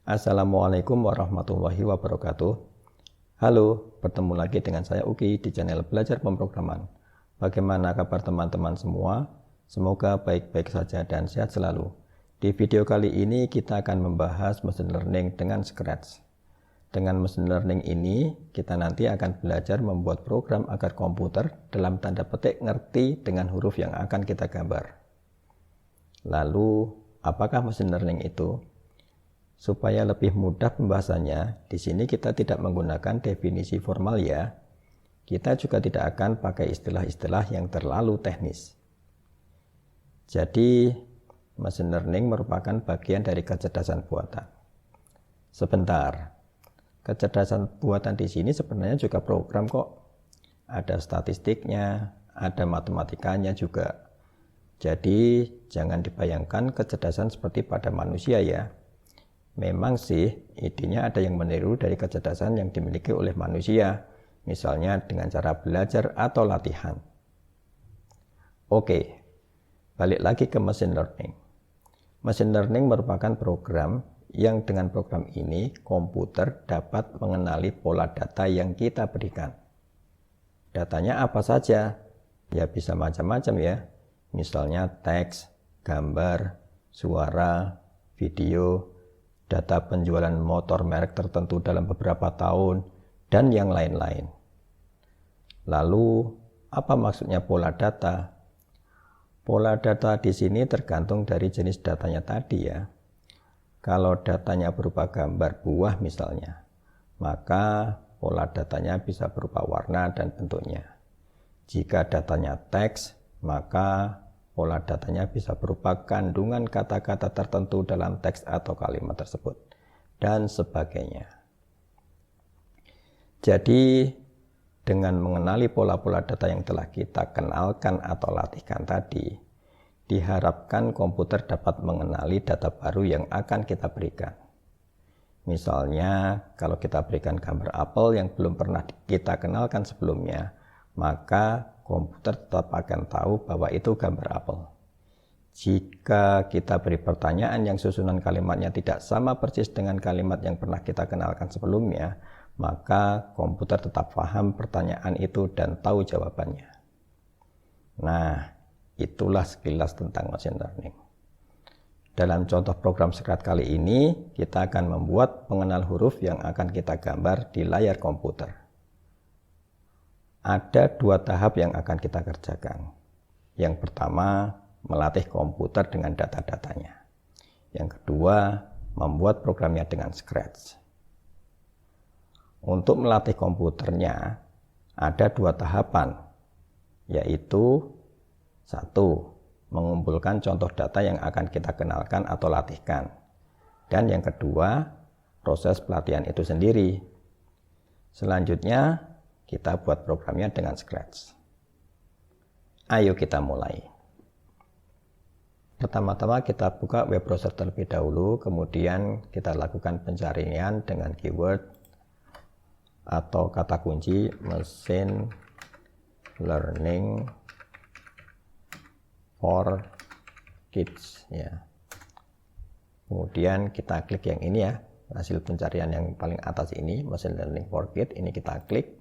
Assalamualaikum warahmatullahi wabarakatuh. Halo, bertemu lagi dengan saya Uki di channel Belajar Pemrograman. Bagaimana kabar teman-teman semua? Semoga baik-baik saja dan sehat selalu. Di video kali ini kita akan membahas machine learning dengan Scratch. Dengan machine learning ini, kita nanti akan belajar membuat program agar komputer dalam tanda petik ngerti dengan huruf yang akan kita gambar. Lalu, apakah machine learning itu? Supaya lebih mudah pembahasannya, di sini kita tidak menggunakan definisi formal ya. Kita juga tidak akan pakai istilah-istilah yang terlalu teknis. Jadi, machine learning merupakan bagian dari kecerdasan buatan. Sebentar, kecerdasan buatan di sini sebenarnya juga program kok. Ada statistiknya, ada matematikanya juga. Jadi, jangan dibayangkan kecerdasan seperti pada manusia ya. Memang sih, idenya ada yang meniru dari kecerdasan yang dimiliki oleh manusia, misalnya dengan cara belajar atau latihan. Oke, balik lagi ke machine learning. Machine learning merupakan program yang dengan program ini komputer dapat mengenali pola data yang kita berikan. Datanya apa saja? Ya bisa macam-macam ya. Misalnya teks, gambar, suara, video, data penjualan motor merek tertentu dalam beberapa tahun, dan yang lain-lain. Lalu, apa maksudnya pola data? Pola data di sini tergantung dari jenis datanya tadi ya. Kalau datanya berupa gambar buah misalnya, maka pola datanya bisa berupa warna dan bentuknya. Jika datanya teks, maka pola datanya bisa berupa kandungan kata-kata tertentu dalam teks atau kalimat tersebut, dan sebagainya. Jadi, dengan mengenali pola-pola data yang telah kita kenalkan atau latihkan tadi, diharapkan komputer dapat mengenali data baru yang akan kita berikan. Misalnya, kalau kita berikan gambar apel yang belum pernah kita kenalkan sebelumnya, maka komputer tetap akan tahu bahwa itu gambar apel. Jika kita beri pertanyaan yang susunan kalimatnya tidak sama persis dengan kalimat yang pernah kita kenalkan sebelumnya, maka komputer tetap paham pertanyaan itu dan tahu jawabannya. Nah, itulah sekilas tentang machine learning. Dalam contoh program Scratch kali ini, kita akan membuat pengenal huruf yang akan kita gambar di layar komputer. Ada dua tahap yang akan kita kerjakan. Yang pertama, melatih komputer dengan data-datanya. Yang kedua, membuat programnya dengan Scratch. Untuk melatih komputernya, ada dua tahapan, yaitu satu, mengumpulkan contoh data yang akan kita kenalkan atau latihkan. Dan yang kedua, proses pelatihan itu sendiri. Selanjutnya, kita buat programnya dengan Scratch. Ayo kita mulai. Pertama-tama kita buka web browser terlebih dahulu, kemudian kita lakukan pencarian dengan keyword atau kata kunci machine learning for kids ya. Kemudian kita klik yang ini ya, hasil pencarian yang paling atas ini, machine learning for kids, ini kita klik.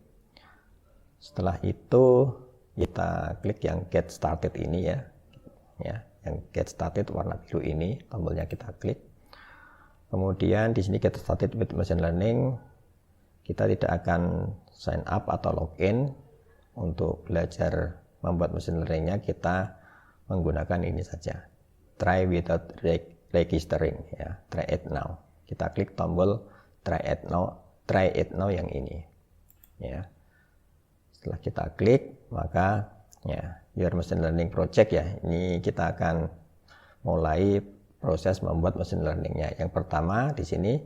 Setelah itu kita klik yang get started ini ya, yang get started warna biru ini, tombolnya kita klik. Kemudian di sini get started with machine learning, kita tidak akan sign up atau login. Untuk belajar membuat machine learningnya kita menggunakan ini saja, try without registering ya, try it now. Kita klik tombol try it now yang ini ya. Setelah kita klik, maka ya, your machine learning project ya, ini kita akan mulai proses membuat machine learningnya. Yang pertama di sini,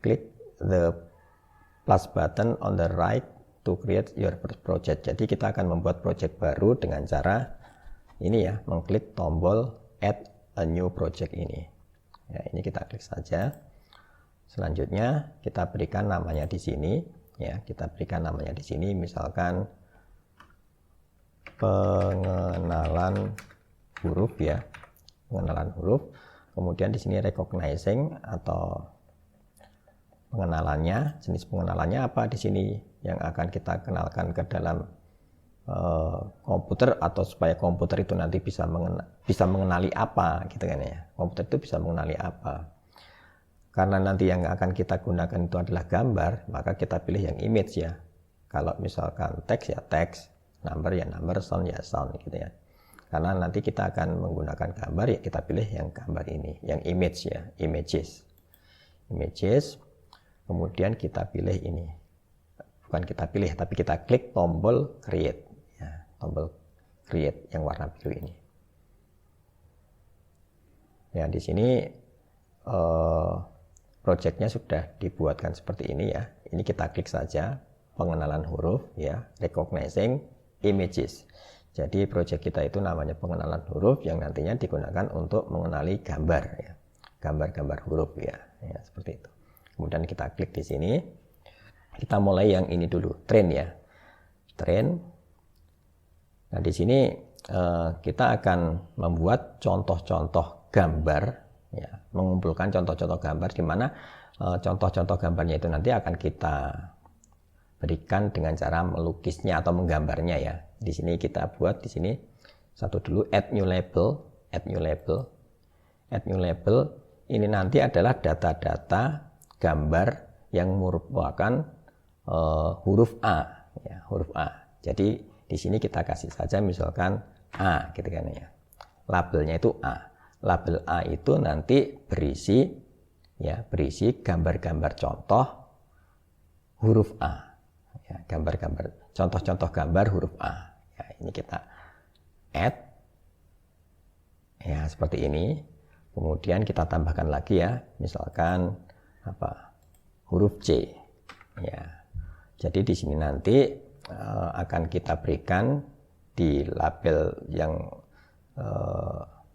klik the plus button on the right to create your project. Jadi kita akan membuat project baru dengan cara ini ya, mengklik tombol add a new project ini. Ya, ini kita klik saja. Selanjutnya kita berikan namanya di sini. Ya, kita berikan namanya di sini, misalkan pengenalan huruf ya, pengenalan huruf. Kemudian di sini recognizing atau pengenalannya. Jenis pengenalannya apa di sini yang akan kita kenalkan ke dalam komputer, atau supaya komputer itu nanti bisa mengenali apa gitu kan ya. Komputer itu bisa mengenali apa. Karena nanti yang akan kita gunakan itu adalah gambar, maka kita pilih yang image ya. Kalau misalkan teks ya teks, number ya number, sound ya sound gitu ya. Karena nanti kita akan menggunakan gambar ya, kita pilih yang gambar ini, yang image ya, images. Kemudian kita pilih ini. Bukan kita pilih, tapi kita klik tombol create ya, tombol create yang warna biru ini. Ya, di sini projectnya sudah dibuatkan seperti ini ya. Ini kita klik saja pengenalan huruf ya, recognizing images. Jadi project kita itu namanya pengenalan huruf yang nantinya digunakan untuk mengenali gambar ya. Gambar-gambar huruf ya, seperti itu. Kemudian kita klik di sini. Kita mulai yang ini dulu, train ya. Train. Nah, di sini kita akan membuat contoh-contoh gambar ya, mengumpulkan contoh-contoh gambar di mana contoh-contoh gambarnya itu nanti akan kita berikan dengan cara melukisnya atau menggambarnya ya. Di sini kita buat di sini satu dulu, add new label. Ini nanti adalah data-data gambar yang merupakan huruf A ya, huruf A. Jadi di sini kita kasih saja misalkan A gitu kan ya. Labelnya itu A. Label A itu nanti berisi gambar-gambar contoh huruf A. Ya, gambar-gambar contoh-contoh gambar huruf A. Ya, ini kita add ya seperti ini. Kemudian kita tambahkan lagi ya, misalkan huruf C ya. Jadi di sini nanti akan kita berikan di label yang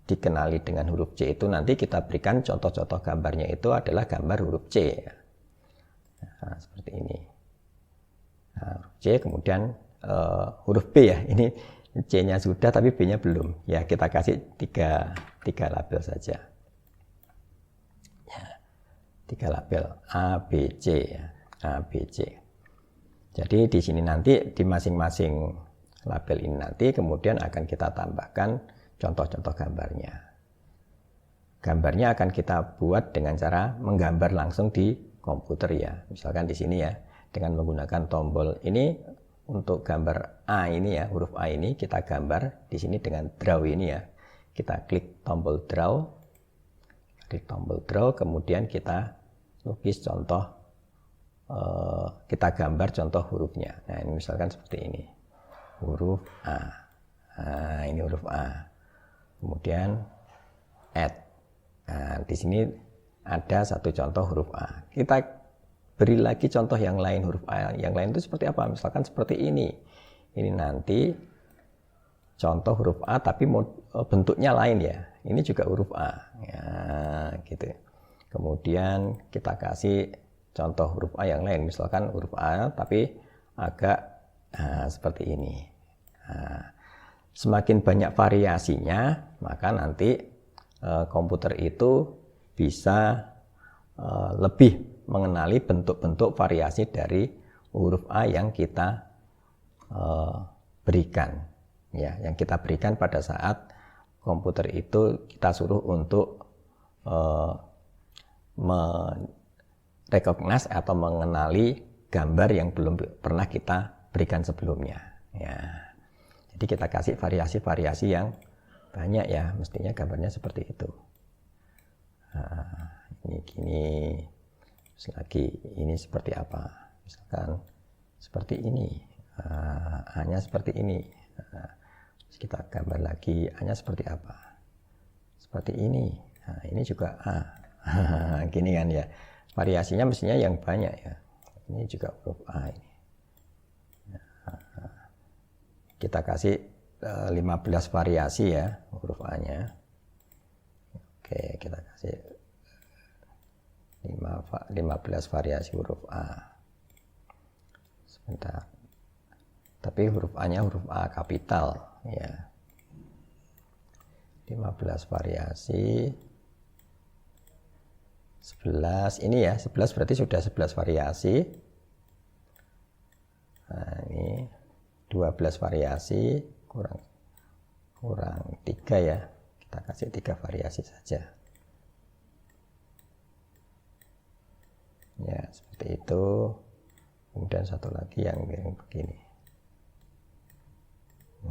dikenali dengan huruf C itu, nanti kita berikan contoh-contoh gambarnya itu adalah gambar huruf C ya. Nah, seperti ini. Nah, huruf C, kemudian huruf B ya. Ini C-nya sudah tapi B-nya belum. Ya, kita kasih tiga label saja. Ya, 3 label A, B, C ya. A, B, C. Jadi di sini nanti di masing-masing label ini nanti kemudian akan kita tambahkan contoh-contoh gambarnya. Gambarnya akan kita buat dengan cara menggambar langsung di komputer ya. Misalkan di sini ya, dengan menggunakan tombol ini untuk gambar A ini ya, huruf A ini kita gambar di sini dengan draw ini ya. Kita klik tombol draw. Kemudian kita lukis contoh, kita gambar contoh hurufnya. Nah, ini misalkan seperti ini, huruf A. Nah, ini huruf A. Kemudian add. Nah, di sini ada satu contoh huruf A. Kita beri lagi contoh yang lain huruf A. Yang lain itu seperti apa? Misalkan seperti ini. Ini nanti contoh huruf A tapi bentuknya lain ya. Ini juga huruf A. Ya, gitu. Kemudian kita kasih contoh huruf A yang lain, misalkan huruf A tapi agak seperti ini. Semakin banyak variasinya, maka nanti komputer itu bisa lebih mengenali bentuk-bentuk variasi dari huruf A yang kita berikan. Ya, yang kita berikan pada saat komputer itu kita suruh untuk recognize atau mengenali gambar yang belum pernah kita berikan sebelumnya ya. Jadi kita kasih variasi-variasi yang banyak ya, mestinya gambarnya seperti itu. Nah, ini gini, terus lagi ini seperti apa, misalkan seperti ini, A-nya seperti ini. Terus kita gambar lagi A-nya seperti apa, seperti ini. Nah, ini juga A. Gini kan ya, variasinya mestinya yang banyak ya. Ini juga huruf A ini. Kita kasih 15 variasi ya huruf A-nya. Oke, kita kasih 15 variasi huruf A. Sebentar. Tapi huruf A-nya huruf A kapital ya. 15 variasi 11 ini ya, 11 berarti sudah 11 variasi. Nah, ini 12 variasi kurang 3 ya. Kita kasih 3 variasi saja. Ya, seperti itu. Kemudian satu lagi yang begini.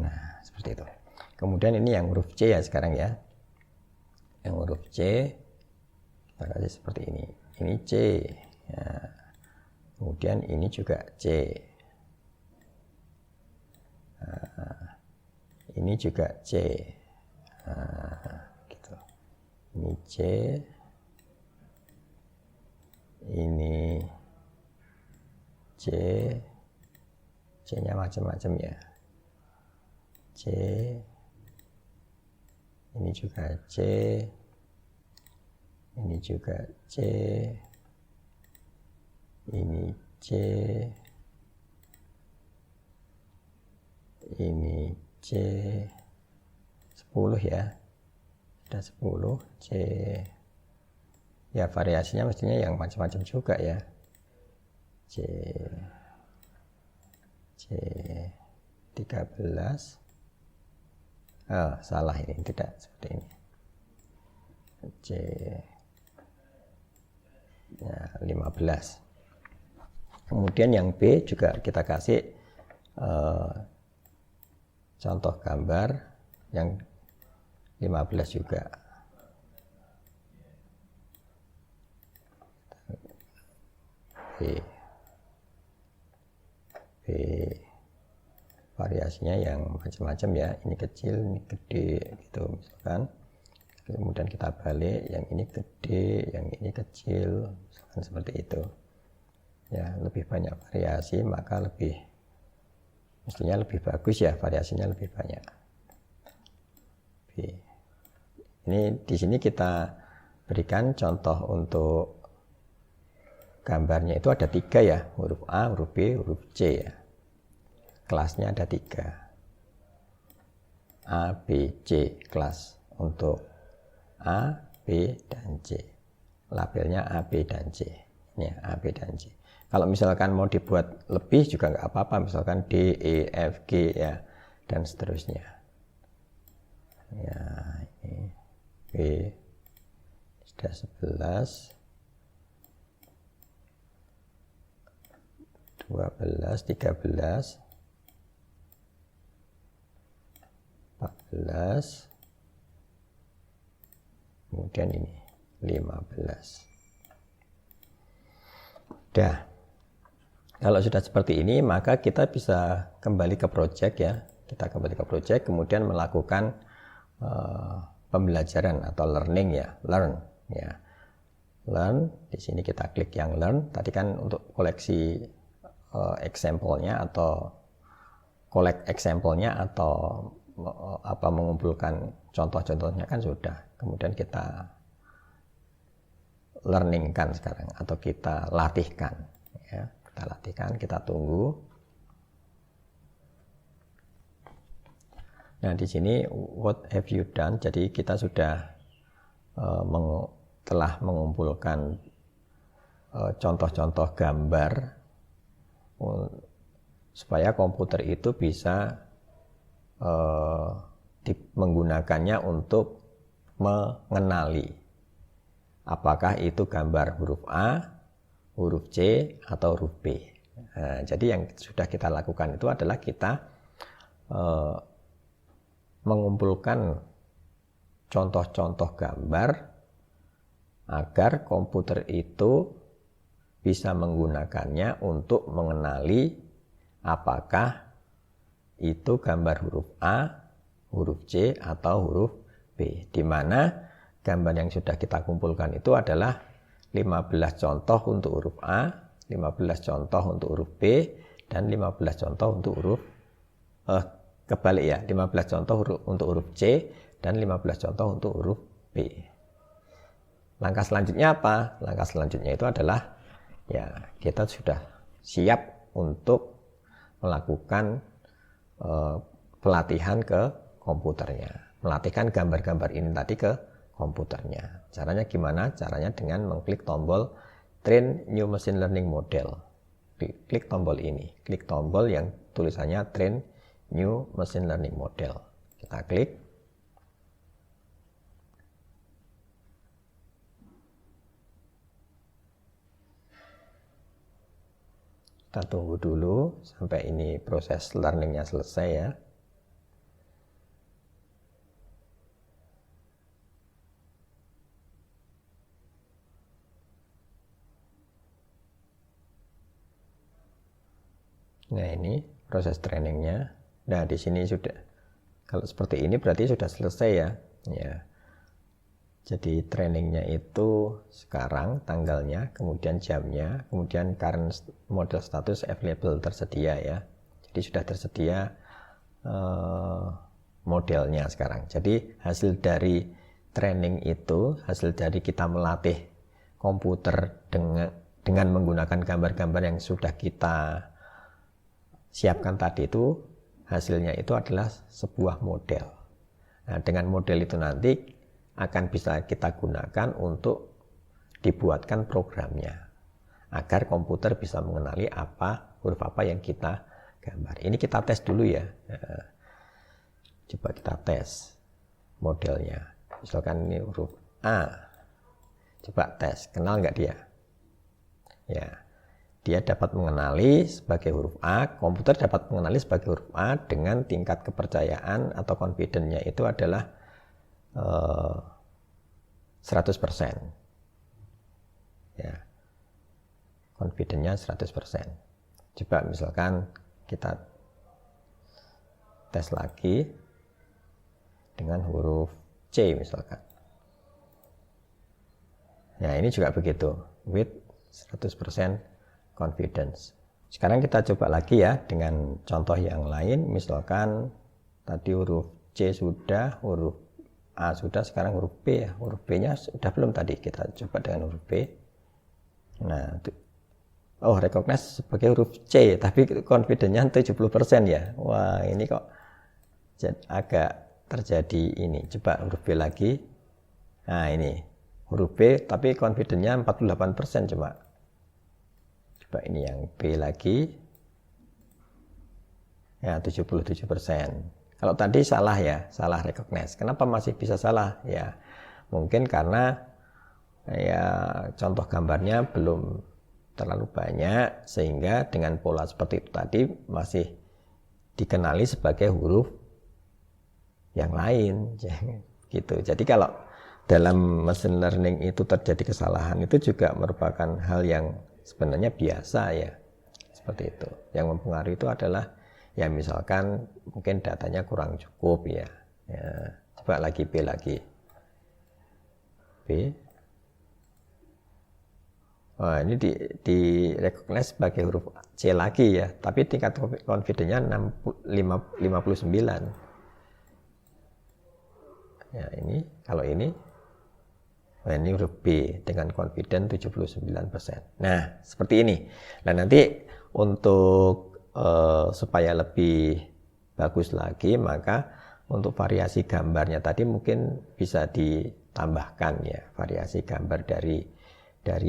Nah, seperti itu. Kemudian ini yang huruf C ya sekarang ya. Yang huruf C kita kasih seperti ini. Ini C. Ya. Kemudian ini juga C. Nah, ini juga C. Nah, gitu. Ini C. Ini C. C-nya macam-macam ya. C. Ini juga C. Ini juga C. Ini C. Ini C. 10 ya. Sudah 10 C. Ya variasinya mestinya yang macam-macam juga ya. C. C 13. Oh, salah ini, tidak seperti ini. C ya, 15. Kemudian yang B juga kita kasih contoh gambar yang 15 juga. B variasinya yang macam-macam ya, ini kecil, ini gede gitu misalkan. Kemudian kita balik, yang ini gede, yang ini kecil, misalkan seperti itu. Ya, lebih banyak variasi maka mestinya lebih bagus ya, variasinya lebih banyak. B. Ini di sini kita berikan contoh untuk gambarnya itu ada 3 ya, huruf A, huruf B, huruf C ya. Kelasnya ada 3. A, B, C kelas untuk A, B, dan C. Labelnya A, B, dan C. Ini A, B, dan C. Kalau misalkan mau dibuat lebih juga nggak apa-apa, misalkan D, E, F, G ya, dan seterusnya. Ya, ini B sudah 11, 12, 13, 14, kemudian ini 15. Dah, kalau sudah seperti ini maka kita bisa kembali ke project ya. Kita kembali ke project, kemudian melakukan pembelajaran atau learning ya, learn ya. Learn, di sini kita klik yang learn. Tadi kan untuk koleksi example-nya atau collect example-nya atau mengumpulkan contoh-contohnya kan sudah. Kemudian kita learning-kan sekarang atau kita latihkan ya. Kita latihkan, kita tunggu. Nah, di sini what have you done? Jadi kita sudah telah mengumpulkan contoh-contoh gambar supaya komputer itu bisa menggunakannya untuk mengenali apakah itu gambar huruf A, huruf C, atau huruf B. Nah, jadi yang sudah kita lakukan itu adalah kita mengumpulkan contoh-contoh gambar agar komputer itu bisa menggunakannya untuk mengenali apakah itu gambar huruf A, huruf C, atau huruf B. Di mana gambar yang sudah kita kumpulkan itu adalah 15 contoh untuk huruf A, 15 contoh untuk huruf B, dan 15 contoh untuk huruf kebalik ya, 15 contoh untuk huruf C dan 15 contoh untuk huruf B. Langkah selanjutnya apa? Langkah selanjutnya itu adalah ya kita sudah siap untuk melakukan pelatihan ke komputernya, melatihkan gambar-gambar ini tadi ke komputernya. Caranya gimana? Caranya dengan mengklik tombol Train New Machine Learning Model. Klik tombol ini, klik tombol yang tulisannya Train New Machine Learning Model. Kita klik. Kita tunggu dulu sampai ini proses learningnya selesai ya. Nah, ini proses trainingnya. Nah, di sini sudah, kalau seperti ini berarti sudah selesai ya. Ya. Jadi trainingnya itu sekarang tanggalnya, kemudian jamnya, kemudian current model status available tersedia ya. Jadi sudah tersedia modelnya sekarang. Jadi hasil dari training itu, hasil dari kita melatih komputer dengan menggunakan gambar-gambar yang sudah kita siapkan tadi itu, hasilnya itu adalah sebuah model. Nah, dengan model itu nanti akan bisa kita gunakan untuk dibuatkan programnya agar komputer bisa mengenali huruf apa yang kita gambar. Ini kita tes dulu ya. Nah, coba kita tes modelnya. Misalkan ini huruf A. Coba tes, kenal nggak dia? Ya, dia dapat mengenali sebagai huruf A. Komputer dapat mengenali sebagai huruf A dengan tingkat kepercayaan atau confidence-nya itu adalah 100%. Ya. Confidence-nya 100%. Coba misalkan kita tes lagi dengan huruf C misalkan. Ya, ini juga begitu. With 100% confidence. Sekarang kita coba lagi ya dengan contoh yang lain. Misalkan tadi huruf C sudah, huruf A sudah, sekarang huruf B ya. Huruf B-nya sudah belum tadi, kita coba dengan huruf B. Nah, recognize sebagai huruf C, tapi confidence-nya 70% ya. Wah, ini kok agak terjadi ini. Coba huruf B lagi. Nah, ini huruf B, tapi confidence-nya 48% coba. Coba ini yang B lagi. Ya, 77%. Kalau tadi salah ya, salah recognize. Kenapa masih bisa salah? Ya, mungkin karena ya contoh gambarnya belum terlalu banyak sehingga dengan pola seperti itu tadi masih dikenali sebagai huruf yang lain gitu. Jadi kalau dalam machine learning itu terjadi kesalahan itu juga merupakan hal yang sebenarnya biasa ya. Seperti itu. Yang mempengaruhi itu adalah ya misalkan mungkin datanya kurang cukup ya. Ya, coba lagi B lagi. B. Oh, ini di recognize sebagai huruf C lagi ya, tapi tingkat confidence-nya 59. Ya, ini kalau ini huruf B dengan confidence 79%. Nah, seperti ini. Nah, nanti untuk supaya lebih bagus lagi, maka untuk variasi gambarnya tadi mungkin bisa ditambahkan ya, variasi gambar dari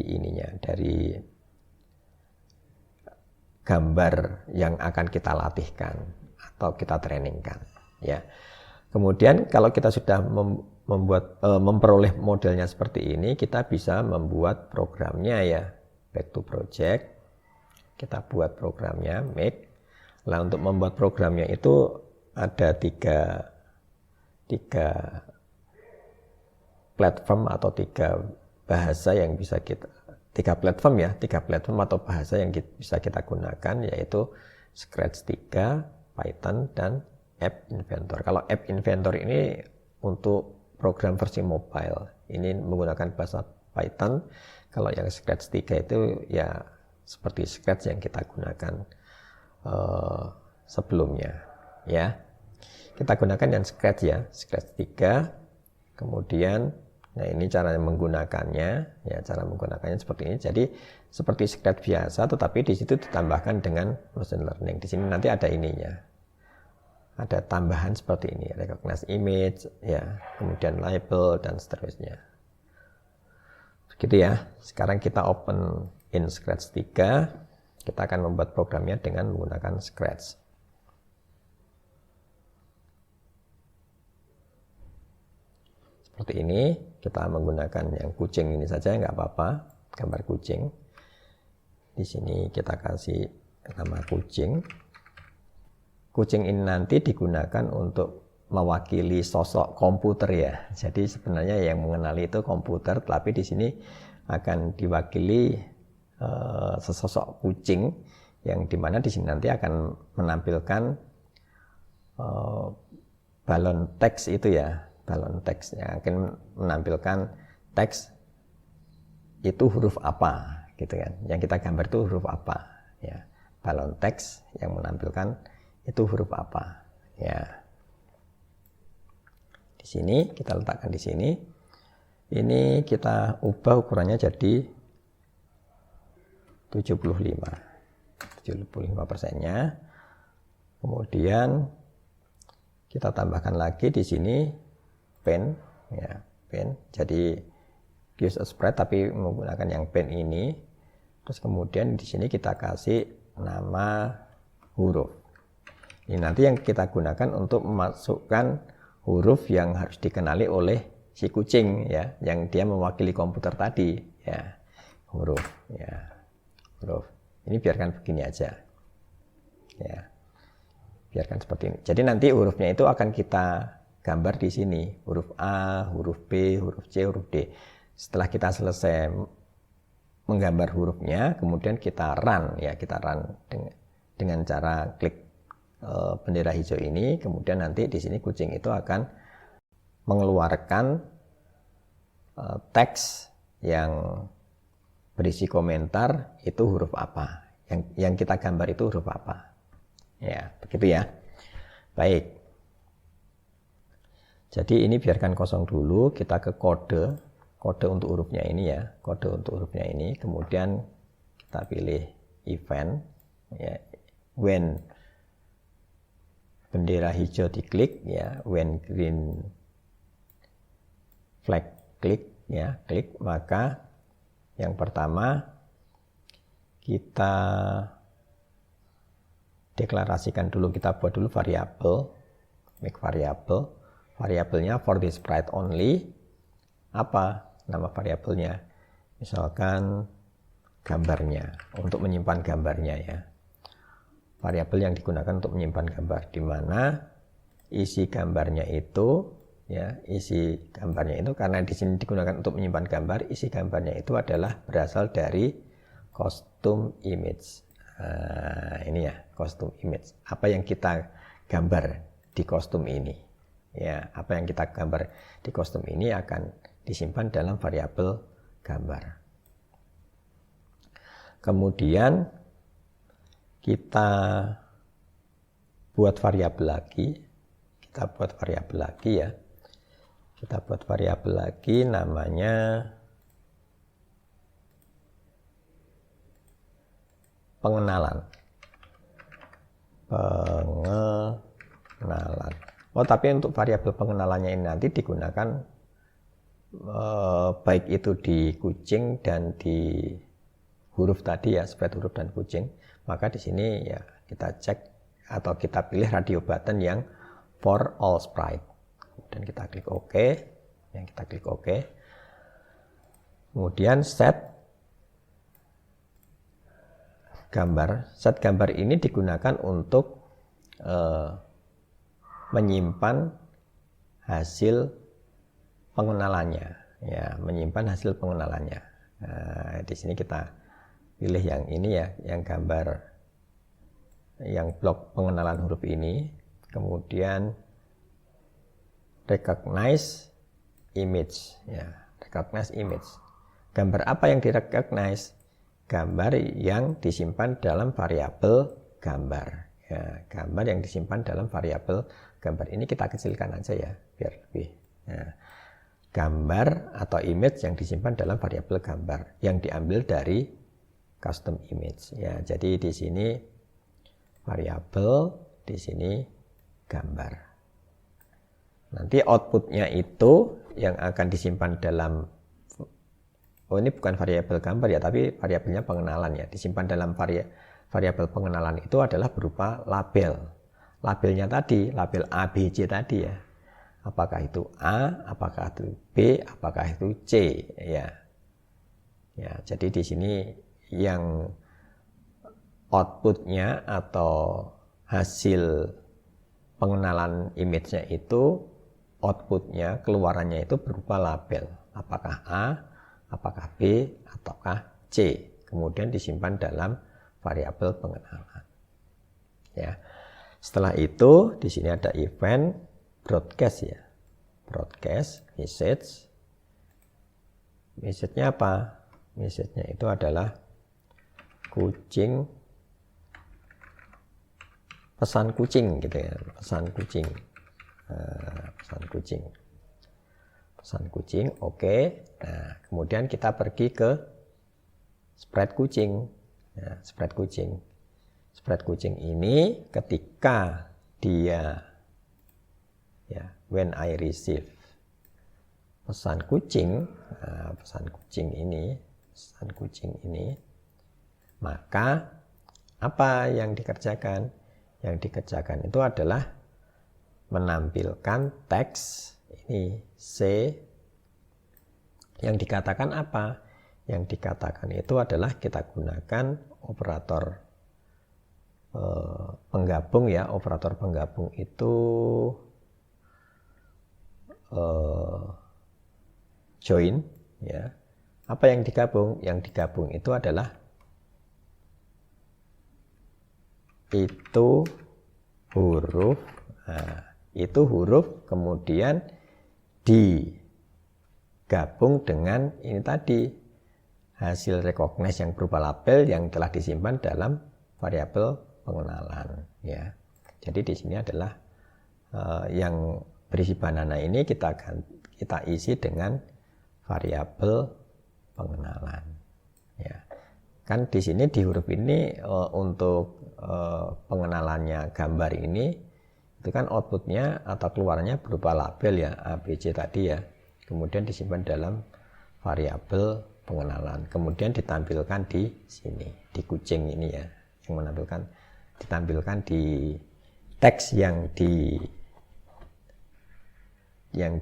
ininya, dari gambar yang akan kita latihkan atau kita trainingkan ya. Kemudian kalau kita sudah memperoleh modelnya seperti ini, kita bisa membuat programnya ya. Back to project. Kita buat programnya, make. Nah, untuk membuat programnya itu ada tiga platform atau tiga bahasa yang bisa kita, tiga platform atau bahasa yang bisa kita gunakan, yaitu Scratch 3, Python, dan App Inventor. Kalau App Inventor ini untuk program versi mobile, ini menggunakan bahasa Python. Kalau yang Scratch 3 itu ya seperti Scratch yang kita gunakan sebelumnya ya. Kita gunakan yang Scratch ya, Scratch 3. Kemudian nah ini cara menggunakannya ya, cara menggunakannya seperti ini. Jadi seperti Scratch biasa, tetapi di situ ditambahkan dengan machine learning. Di sini nanti ada ininya. Ada tambahan seperti ini, recognize image ya, kemudian label dan seterusnya. Gitu ya. Sekarang kita open in Scratch 3. Kita akan membuat programnya dengan menggunakan Scratch. Seperti ini, kita menggunakan yang kucing ini saja, nggak apa-apa, gambar kucing. Di sini kita kasih nama kucing. Kucing ini nanti digunakan untuk mewakili sosok komputer ya. Jadi sebenarnya yang mengenali itu komputer, tapi di sini akan diwakili sesosok kucing yang dimana di sini nanti akan menampilkan balon teks itu ya, balon teks yang akan menampilkan teks itu huruf apa gitu kan. Yang kita gambar itu huruf apa ya. Balon teks yang menampilkan itu huruf apa ya. Di sini kita letakkan di sini. Ini kita ubah ukurannya jadi 75%-nya. Kemudian kita tambahkan lagi di sini pen ya, pen. Jadi use a sprite tapi menggunakan yang pen ini. Terus kemudian di sini kita kasih nama huruf. Ini nanti yang kita gunakan untuk memasukkan huruf yang harus dikenali oleh si kucing ya, yang dia mewakili komputer tadi ya. Huruf ya. Huruf. Ini biarkan begini aja. Ya. Biarkan seperti ini. Jadi nanti hurufnya itu akan kita gambar di sini. Huruf A, huruf B, huruf C, huruf D. Setelah kita selesai menggambar hurufnya, kemudian kita run ya, kita run dengan cara klik bendera hijau ini, kemudian nanti di sini kucing itu akan mengeluarkan teks yang berisi komentar itu huruf apa, yang kita gambar itu huruf apa ya, begitu ya. Baik, jadi ini biarkan kosong dulu, kita ke kode untuk hurufnya ini ya, kode untuk hurufnya ini. Kemudian kita pilih event ya, when bendera hijau diklik ya, when green flag klik ya, klik, maka yang pertama kita deklarasikan dulu, kita buat dulu variabel, make variabel. Variabelnya for this sprite only. Apa nama variabelnya? Misalkan gambarnya, untuk menyimpan gambarnya ya. Variabel yang digunakan untuk menyimpan gambar, di mana isi gambarnya itu ya, isi gambarnya itu karena di sini digunakan untuk menyimpan gambar, isi gambarnya itu adalah berasal dari custom image. Nah, ini ya, custom image. Apa yang kita gambar di kostum ini ya, apa yang kita gambar di kostum ini akan disimpan dalam variabel gambar. Kemudian kita buat variabel lagi, ya. Kita buat variabel lagi, namanya pengenalan. Oh, tapi untuk variabel pengenalannya ini nanti digunakan baik itu di kucing dan di huruf tadi ya, sprite huruf dan kucing. Maka di sini ya kita cek atau kita pilih radio button yang for all sprite. Dan kita klik OK. Kemudian set gambar. Set gambar ini digunakan untuk menyimpan hasil pengenalannya. Ya, menyimpan hasil pengenalannya. Nah, di sini kita pilih yang ini ya, yang gambar, yang blok pengenalan huruf ini. Kemudian recognize image ya, recognize image. Gambar apa yang direcognize? Gambar yang disimpan dalam variabel gambar ya, gambar yang disimpan dalam variabel gambar. Ini kita kecilkan aja ya biar lebih ya. Gambar atau image yang disimpan dalam variabel gambar yang diambil dari custom image ya. Jadi di sini variabel, di sini gambar. Nanti outputnya itu yang akan disimpan dalam oh ini bukan variabel gambar ya, tapi variabelnya pengenalan ya. Disimpan dalam variabel pengenalan itu adalah berupa label. Labelnya tadi, label A, B, C tadi ya. Apakah itu A, apakah itu B, apakah itu C ya. Ya, jadi di sini yang outputnya atau hasil pengenalan image-nya itu, outputnya, keluarannya itu berupa label. Apakah A, apakah B, ataukah C. Kemudian disimpan dalam variabel pengenalan. Ya. Setelah itu di sini ada event broadcast ya. Broadcast message. Message-nya apa? Message-nya itu adalah kucing, pesan kucing gitu ya, pesan kucing. Pesan kucing. Pesan kucing, oke. Nah, kemudian kita pergi ke spread kucing. Ya, spread kucing. Spread kucing ini ketika dia ya, when I receive pesan kucing, pesan kucing ini, maka apa yang dikerjakan? Yang dikerjakan itu adalah menampilkan teks ini C. Yang dikatakan apa? Yang dikatakan itu adalah kita gunakan operator penggabung ya. Operator penggabung itu join ya. Apa yang digabung? Yang digabung itu adalah itu huruf, itu huruf kemudian digabung dengan ini tadi hasil recognize yang berupa label yang telah disimpan dalam variabel pengenalan ya. Jadi di sini adalah yang berisi banana ini kita isi dengan variabel pengenalan ya. Kan di sini di huruf ini untuk pengenalannya gambar ini itu kan outputnya atau keluarnya berupa label ya, A, B, C tadi ya. Kemudian disimpan dalam variabel pengenalan. Kemudian ditampilkan di sini, di kucing ini ya, yang ditampilkan di teks yang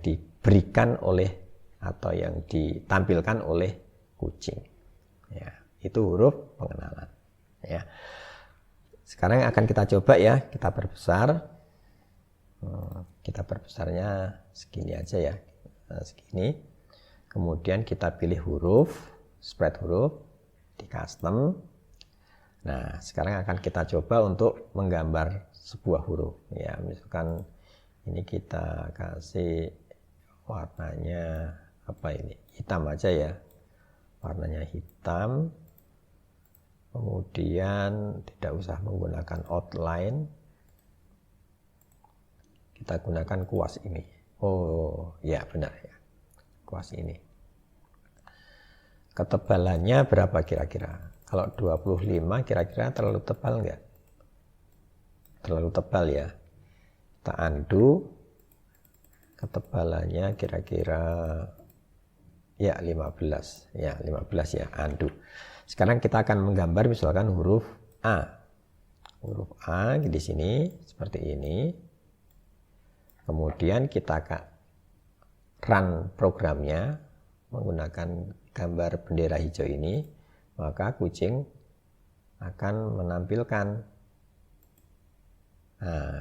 diberikan oleh atau yang ditampilkan oleh kucing. Ya, itu huruf pengenalan. Ya. Sekarang akan kita coba ya, kita perbesar. Kita perbesarnya segini aja ya, segini. Kemudian kita pilih huruf, spread huruf, di custom. Nah, sekarang akan kita coba untuk menggambar sebuah huruf. Ya, misalkan ini kita kasih warnanya apa ini? Hitam aja ya. Warnanya hitam. Kemudian tidak usah menggunakan outline. Kita gunakan kuas ini. Oh, ya benar ya. Kuas ini. Ketebalannya berapa kira-kira? Kalau 25 kira-kira terlalu tebal enggak? Terlalu tebal ya. Kita undo. Ketebalannya kira-kira ya 15. Ya, 15 ya, undo. Sekarang kita akan menggambar misalkan huruf A. Huruf A di sini seperti ini. Kemudian kita run programnya menggunakan gambar bendera hijau ini, maka kucing akan menampilkan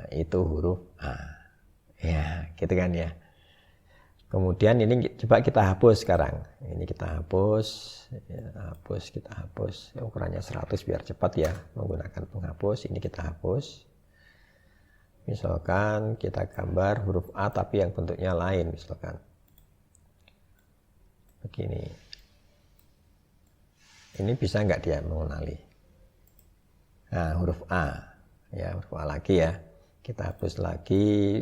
itu huruf A. Ya, gitu kan ya. Kemudian ini coba kita hapus sekarang. Ini kita hapus, ya, kita hapus. Ukurannya 100 biar cepat ya menggunakan penghapus. Ini kita hapus. Misalkan kita gambar huruf A tapi yang bentuknya lain, misalkan begini. Ini bisa nggak dia mengenali? Nah, huruf A, ya huruf A lagi ya. Kita hapus lagi.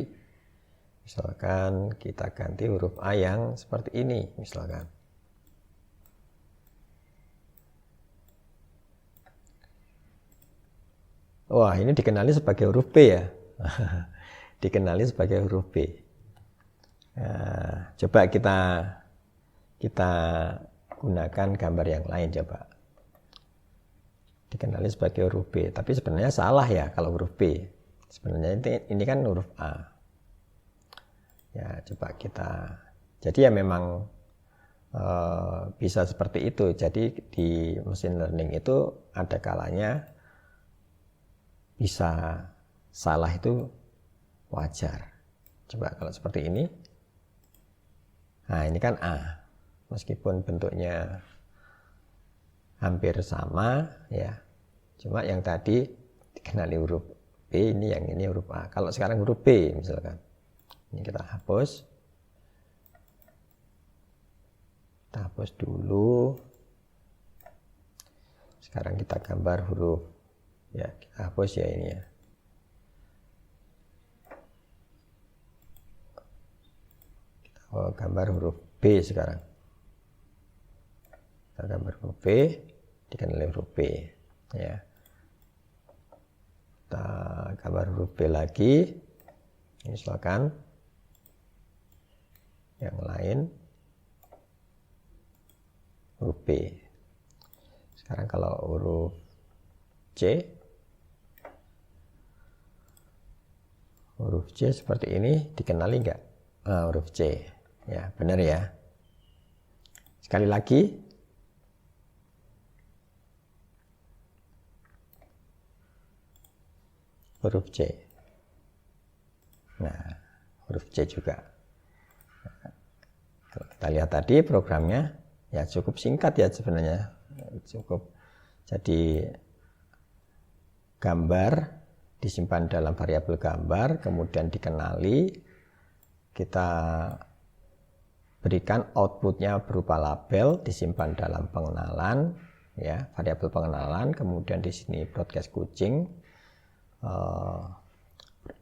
Misalkan kita ganti huruf A yang seperti ini, misalkan. Wah, ini dikenali sebagai huruf B ya. Dikenali sebagai huruf B. Nah, coba kita gunakan gambar yang lain coba. Dikenali sebagai huruf B, tapi sebenarnya salah ya kalau huruf B. Sebenarnya ini kan huruf A. Ya, coba kita. Jadi ya memang bisa seperti itu. Jadi di machine learning itu ada kalanya bisa salah itu wajar. Coba kalau seperti ini. Nah, ini kan A. Meskipun bentuknya hampir sama ya. Cuma yang tadi dikenali huruf B, yang ini huruf A. Kalau sekarang huruf B misalkan. Ini kita hapus. Kita hapus dulu. Sekarang kita gambar huruf. Ya, kita hapus ya ini ya. Kita gambar huruf B sekarang. Kita gambar huruf B, dikenali huruf B. Ya. Kita gambar huruf B lagi. Ini silakan. Yang lain huruf B. Sekarang kalau huruf C, huruf C seperti ini dikenali enggak? Huruf C. Ya, benar ya. Sekali lagi. Huruf C. Nah, huruf C juga. Nah, kalau kita lihat tadi programnya, ya cukup singkat ya sebenarnya. Cukup. Jadi gambar disimpan dalam variabel gambar, kemudian dikenali, kita berikan outputnya berupa label, disimpan dalam pengenalan, ya variabel pengenalan, kemudian di sini broadcast kucing,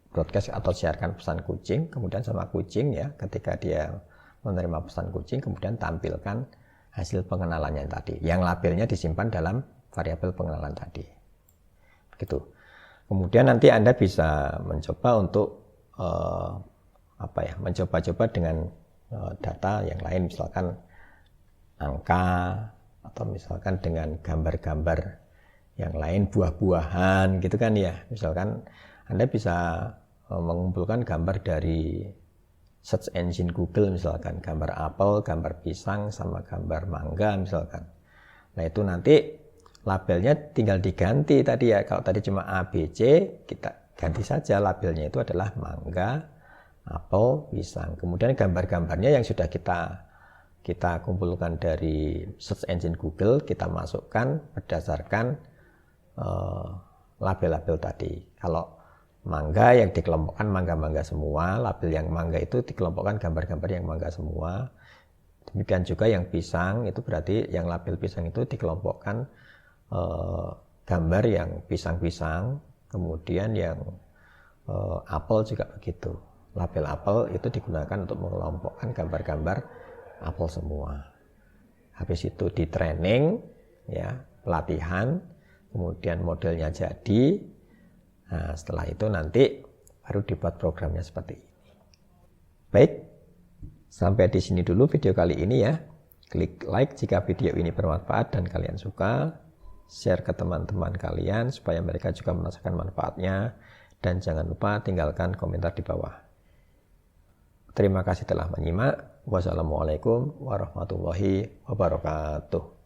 broadcast atau siarkan pesan kucing, kemudian sama kucing ya, ketika dia menerima pesan kucing, kemudian tampilkan hasil pengenalannya tadi, yang labelnya disimpan dalam variabel pengenalan tadi. Begitu. Kemudian nanti Anda bisa mencoba untuk mencoba-coba dengan data yang lain, misalkan angka atau misalkan dengan gambar-gambar yang lain, buah-buahan gitu kan ya. Misalkan Anda bisa mengumpulkan gambar dari search engine Google, misalkan gambar apel, gambar pisang sama gambar mangga misalkan. Nah, itu nanti labelnya tinggal diganti tadi ya. Kalau tadi cuma A, B, C, kita ganti saja labelnya itu adalah mangga, apel, pisang. Kemudian gambar-gambarnya yang sudah kita kumpulkan dari search engine Google, kita masukkan berdasarkan label-label tadi. Kalau mangga yang dikelompokkan mangga-mangga semua, label yang mangga itu dikelompokkan gambar-gambar yang mangga semua. Demikian juga yang pisang, itu berarti yang label pisang itu dikelompokkan gambar yang pisang-pisang, kemudian yang apel juga begitu. Label apel itu digunakan untuk mengelompokkan gambar-gambar apel semua. Habis itu di training, ya, pelatihan, kemudian modelnya jadi. Nah, setelah itu nanti baru dibuat programnya seperti ini. Baik, sampai di sini dulu video kali ini ya. Klik like jika video ini bermanfaat dan kalian suka. Share ke teman-teman kalian supaya mereka juga merasakan manfaatnya. Dan jangan lupa tinggalkan komentar di bawah. Terima kasih telah menyimak. Wassalamualaikum warahmatullahi wabarakatuh.